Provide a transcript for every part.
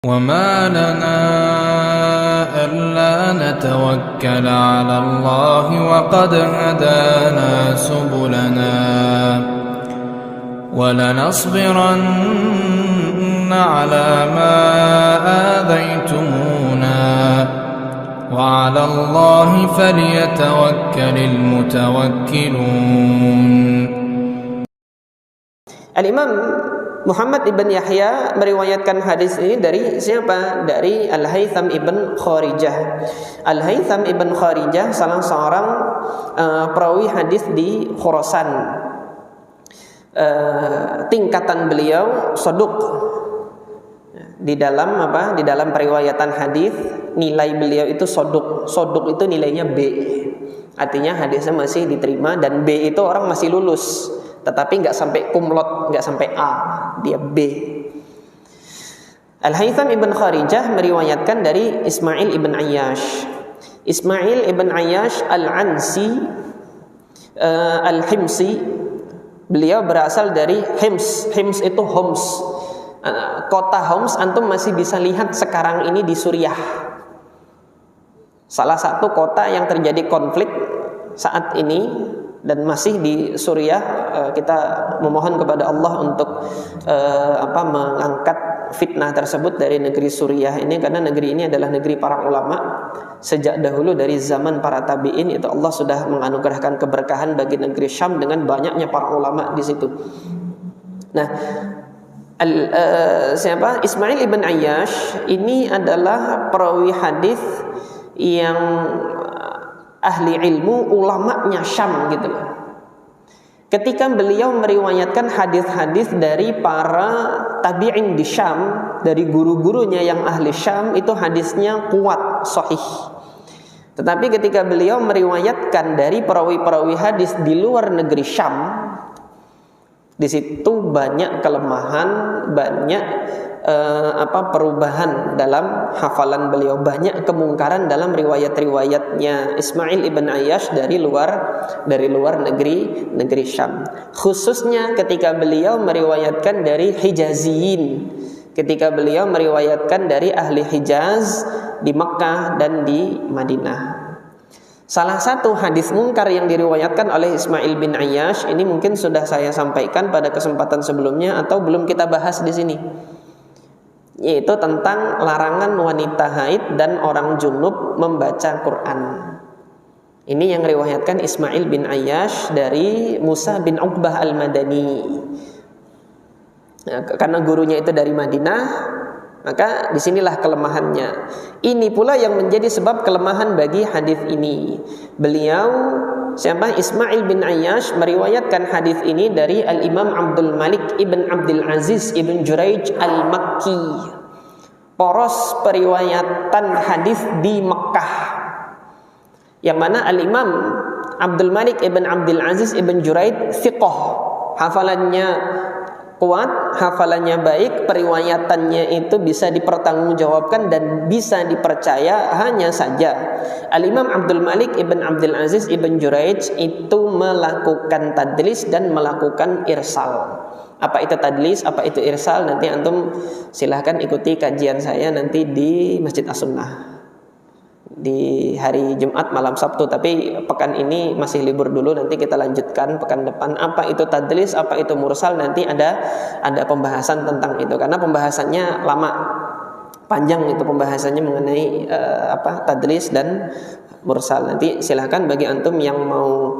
وما لنا ألا نتوكل على الله وقد هدانا سبلنا ولنصبرن على ما آذيتمونا وعلى الله فليتوكل المتوكلون. Al-Imam Muhammad ibn Yahya meriwayatkan hadis ini dari siapa? Dari Al-Haytham ibn Kharijah. Al-Haytham ibn Kharijah salah seorang perawi hadis di Khurasan. Tingkatan beliau saduq. Di dalam Di dalam periwayatan hadis nilai beliau itu saduq. Saduq itu nilainya B. Artinya hadisnya masih diterima, dan B itu orang masih lulus. Tetapi nggak sampai kumlot, nggak sampai A, dia B. Al-Haytham ibn Kharijah meriwayatkan dari Ismail ibn Ayyash. Ismail ibn Ayyash Al-Ansi Al-Himsi. Beliau berasal dari Hims. Hims itu Homs. Kota Homs antum masih bisa lihat sekarang ini di Suriah. Salah satu kota yang terjadi konflik saat ini dan masih di Suriah. Kita memohon kepada Allah untuk mengangkat fitnah tersebut dari negeri Suriah ini, karena negeri ini adalah negeri para ulama. Sejak dahulu dari zaman para tabi'in itu Allah sudah menganugerahkan keberkahan bagi negeri Syam dengan banyaknya para ulama di situ. Nah, Ismail ibn Ayyash ini adalah perawi hadis yang ahli ilmu, ulamanya Syam gitu. Ketika beliau meriwayatkan hadis-hadis dari para tabi'in di Syam, dari guru-gurunya yang ahli Syam, itu hadisnya kuat, sahih. Tetapi ketika beliau meriwayatkan dari perawi-perawi hadis di luar negeri Syam, di situ banyak kelemahan, banyak perubahan dalam hafalan beliau, banyak kemungkaran dalam riwayat-riwayatnya Ismail ibn Ayyash dari luar negeri Syam. Khususnya ketika beliau meriwayatkan dari Hijaziyin, ketika beliau meriwayatkan dari ahli Hijaz di Makkah dan di Madinah. Salah satu hadis munkar yang diriwayatkan oleh Ismail bin Ayyash ini mungkin sudah saya sampaikan pada kesempatan sebelumnya atau belum kita bahas di sini, yaitu tentang larangan wanita haid dan orang junub membaca Quran. Ini yang riwayatkan Ismail bin Ayyash dari Musa bin Uqbah al-Madani. Nah, karena gurunya itu dari Madinah, maka disinilah kelemahannya. Ini pula yang menjadi sebab kelemahan bagi hadis ini. Beliau Ismail bin Ayyash meriwayatkan hadis ini dari Al-Imam Abdul Malik ibn Abdul Aziz ibn Juraij Al-Makki, poros periwayatan hadis di Makkah, yang mana Al-Imam Abdul Malik ibn Abdul Aziz ibn Juraij thiqah, hafalannya kuat, hafalannya baik, periwayatannya itu bisa dipertanggungjawabkan dan bisa dipercaya. Hanya saja Al-Imam Abdul Malik ibn Abdul Aziz ibn Juraij itu melakukan tadlis dan melakukan irsal. Apa itu tadlis, apa itu irsal, nanti antum silahkan ikuti kajian saya nanti di Masjid As-Sunnah di hari Jumat malam Sabtu. Tapi pekan ini masih libur dulu, nanti kita lanjutkan pekan depan. Apa itu tadlis, apa itu mursal, nanti ada pembahasan tentang itu, karena pembahasannya lama, panjang itu pembahasannya mengenai tadlis dan mursal. Nanti silahkan bagi antum yang mau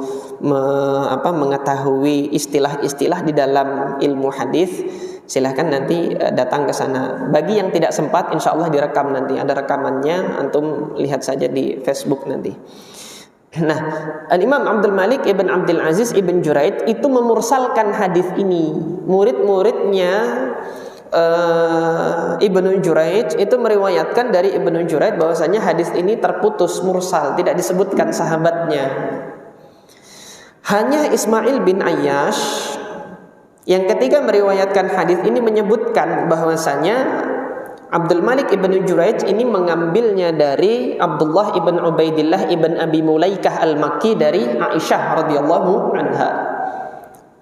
mengetahui istilah-istilah di dalam ilmu hadis, silahkan nanti datang ke sana. Bagi yang tidak sempat, insya Allah direkam nanti, ada rekamannya, antum lihat saja di Facebook nanti. Nah, Al-Imam Abdul Malik ibn Abdul Aziz ibn Juraij itu memursalkan hadis ini. Murid-muridnya Ibnu Juraij itu meriwayatkan dari Ibnu Juraij bahwasanya hadis ini terputus, mursal, tidak disebutkan sahabatnya. Hanya Ismail bin Ayyash yang ketiga meriwayatkan hadis ini menyebutkan bahwasanya Abdul Malik ibn Juraij ini mengambilnya dari Abdullah ibn Ubaidillah ibn Abi Mulaikah al-Makki dari Aisyah radhiyallahu anha.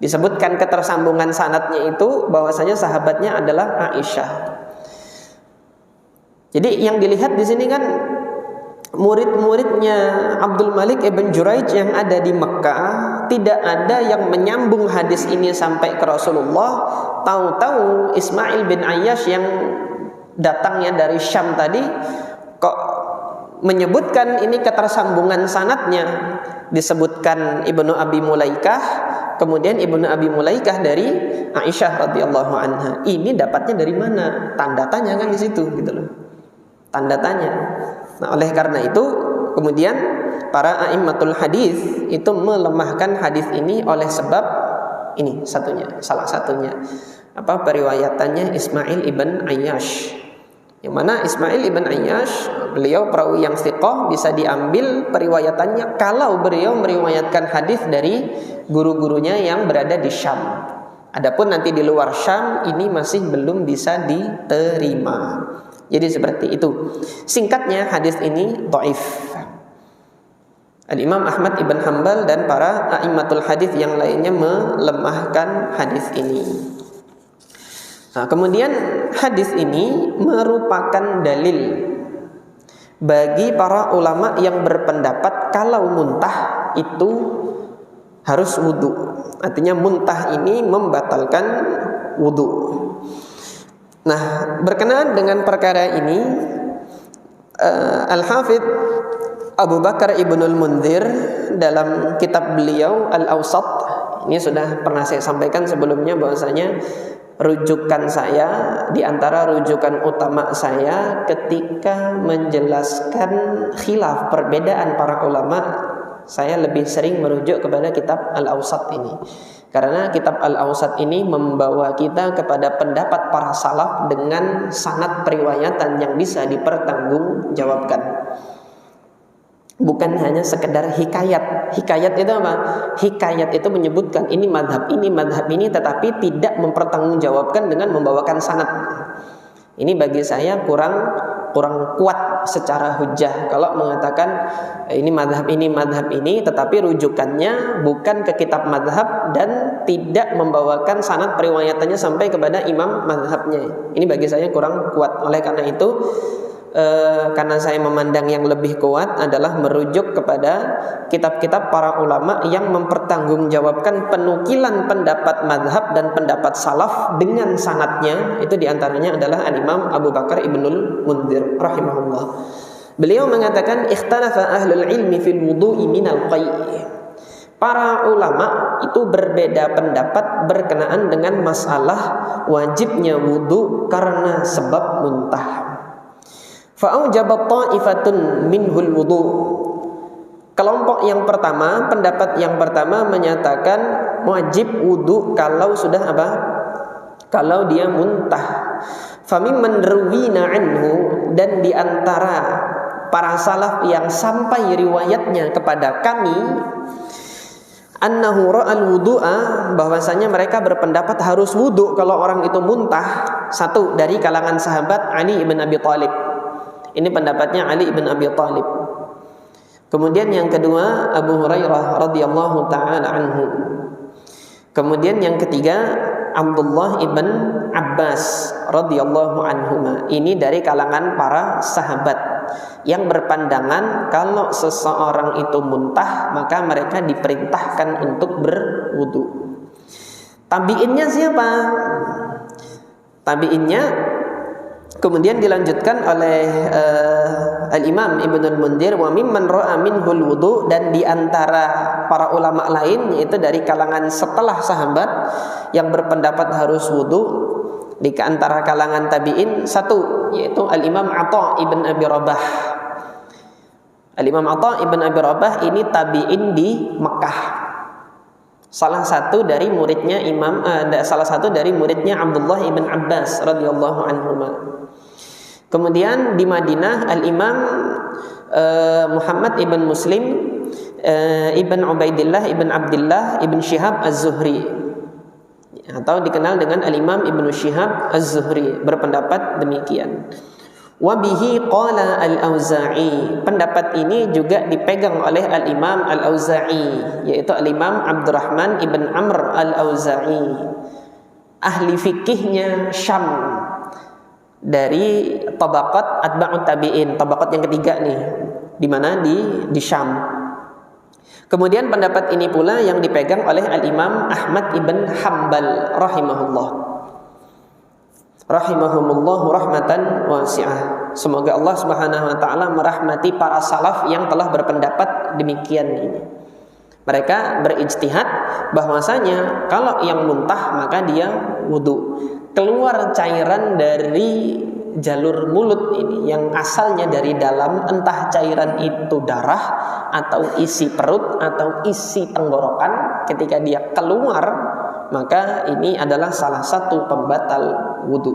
Disebutkan ketersambungan sanadnya itu bahwasanya sahabatnya adalah Aisyah. Jadi yang dilihat di sini kan murid-muridnya Abdul Malik ibn Juraij yang ada di Mekah, tidak ada yang menyambung hadis ini sampai ke Rasulullah. Tahu-tahu Ismail bin Ayyash yang datangnya dari Syam tadi kok menyebutkan ini ketersambungan sanadnya. Disebutkan Ibnu Abi Mulaikah, kemudian Ibnu Abi Mulaikah dari Aisyah radhiyallahu anha. Ini dapatnya dari mana? Tanda tanya kan di situ gitu loh. Tanda tanya. Nah, oleh karena itu kemudian para a'immatul hadis itu melemahkan hadis ini oleh sebab ini salah satunya periwayatannya Ismail ibn Ayyash. Yang mana Ismail ibn Ayyash, beliau perawi yang thiqah, bisa diambil periwayatannya kalau beliau meriwayatkan hadis dari guru-gurunya yang berada di Syam. Adapun nanti di luar Syam ini masih belum bisa diterima. Jadi seperti itu. Singkatnya hadis ini dhaif. Al-Imam Ahmad ibn Hanbal dan para a'immatul hadis yang lainnya melemahkan hadis ini. Nah, kemudian hadis ini merupakan dalil bagi para ulama yang berpendapat kalau muntah itu harus wudu. Artinya muntah ini membatalkan wudu. Nah, berkenaan dengan perkara ini, Al-Hafidh Abu Bakar Ibnul Munzir dalam kitab beliau Al-Awsat, ini sudah pernah saya sampaikan sebelumnya bahwasanya rujukan saya, di antara rujukan utama saya ketika menjelaskan khilaf perbedaan para ulama, saya lebih sering merujuk kepada kitab Al-Awsat ini. Karena kitab Al-Awsat ini membawa kita kepada pendapat para salaf dengan sanad periwayatan yang bisa dipertanggungjawabkan. Bukan hanya sekedar hikayat. Hikayat itu apa? Hikayat itu menyebutkan ini madhab ini, tetapi tidak mempertanggungjawabkan dengan membawakan sanad. Ini bagi saya kurang kuat secara hujjah kalau mengatakan ini madhab ini, tetapi rujukannya bukan ke kitab madhab dan tidak membawakan sanad periwayatannya sampai kepada imam madhabnya. Ini bagi saya kurang kuat. Oleh karena itu, karena saya memandang yang lebih kuat adalah merujuk kepada kitab-kitab para ulama yang mempertanggungjawabkan penukilan pendapat madhab dan pendapat salaf dengan sanadnya. Itu diantaranya adalah Al-Imam Abu Bakar Ibnul Munzir rahimahullah. Beliau mengatakan ikhtalafa ahlul ilmi fil wudu'i minal qai'. Para ulama itu berbeda pendapat berkenaan dengan masalah wajibnya wudu karena sebab muntah. Fa'aujabat ta'ifatun minhul wudu. Kelompok yang pertama, pendapat yang pertama menyatakan wajib wudu kalau sudah apa? Kalau dia muntah. Famimman ruwina anhu, dan di antara para salaf yang sampai riwayatnya kepada kami, annahu ra'al wudu'a, bahwasanya mereka berpendapat harus wudu kalau orang itu muntah. Satu, dari kalangan sahabat Ali ibn Abi Thalib. Ini pendapatnya Ali bin Abi Thalib. Kemudian yang kedua Abu Hurairah radhiyallahu taala anhu. Kemudian yang ketiga Abdullah ibn Abbas radhiyallahu anhuma. Ini dari kalangan para sahabat yang berpandangan kalau seseorang itu muntah maka mereka diperintahkan untuk berwudu. Tabi'innya siapa? Tabi'innya kemudian dilanjutkan oleh Al-Imam Ibnul Munzir, wa mimman ra'a minhul wudu, dan di antara para ulama lain yaitu dari kalangan setelah sahabat yang berpendapat harus wudu, di antara kalangan tabi'in satu yaitu Al-Imam Atha ibn Abi Rabah. Al-Imam Atha ibn Abi Rabah ini tabi'in di Mekah. Salah satu dari muridnya Abdullah ibn Abbas radhiyallahu anhuma. Kemudian di Madinah Al-Imam Muhammad ibn Muslim ibn Ubaidillah ibn Abdullah ibn Syihab Az-Zuhri, atau dikenal dengan Al-Imam Ibn Syihab Az-Zuhri, berpendapat demikian. Wabihi qala Al-Auza'i. Pendapat ini juga dipegang oleh Al-Imam Al-Auza'i, yaitu Al-Imam Abdurrahman ibn Amr Al-Auza'i, ahli fikihnya Syam. dari tabaqat atba'ut tabi'in, tabaqat yang ketiga nih, di mana di Syam. Kemudian pendapat ini pula yang dipegang oleh Al-Imam Ahmad ibn Hanbal rahimahumullahu rahmatan wasi'ah. Semoga Allah Subhanahu wa taala merahmati para salaf yang telah berpendapat demikian ini. Mereka berijtihad bahwasanya kalau yang muntah maka dia wudu. Keluar cairan dari jalur mulut ini yang asalnya dari dalam, entah cairan itu darah atau isi perut atau isi tenggorokan, ketika dia keluar maka ini adalah salah satu pembatal wudu.